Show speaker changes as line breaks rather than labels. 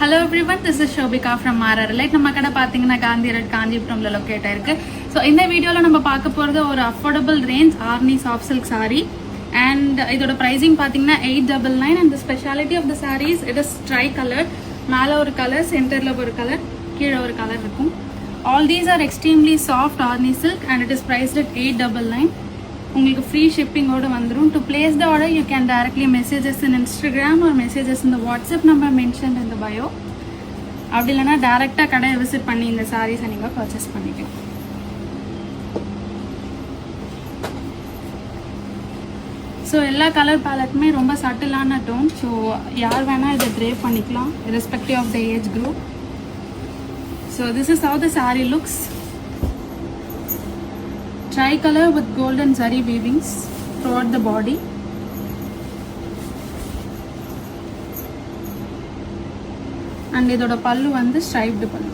Hello everyone, this is Shobika from RR Light. நம்ம கடை பாத்தீங்கன்னா காந்தி ரோட் காஞ்சிபுரம்ல லொகேட் ஆயிருக்கு. ஸோ இந்த வீடியோல நம்ம பார்க்க போறது ஒரு affordable range Arni soft silk saree and இதோட பிரைசிங் பாத்தீங்கன்னா 899 and the speciality of the sarees it is tri colour. மேல ஒரு கலர், சென்டர்ல ஒரு கலர், கீழே ஒரு கலர் இருக்கும். All these are extremely soft Arni silk and it is priced at 899. உங்களுக்கு ஃப்ரீ ஷிப்பிங்கோடு வந்துடும். To place the order you can directly messages in Instagram ஒரு மெசேஜஸ் இந்த வாட்ஸ்அப் நம்பர் மென்ஷன் இந்த பயோ. அப்படி இல்லைனா டேரெக்டாக கடையை விசிட் பண்ணி இந்த சாரீஸை நீங்கள் பர்ச்சேஸ் பண்ணிக்கலாம். ஸோ எல்லா கலர் பேலட்டுமே ரொம்ப சட்டிலான டோன். ஸோ யார் வேணால் இதை ட்ரே பண்ணிக்கலாம் irrespective of the age group. So this is how the saree looks. Tricolor with golden zari weavings throughout the body. And idoda pallu vandu striped pallu.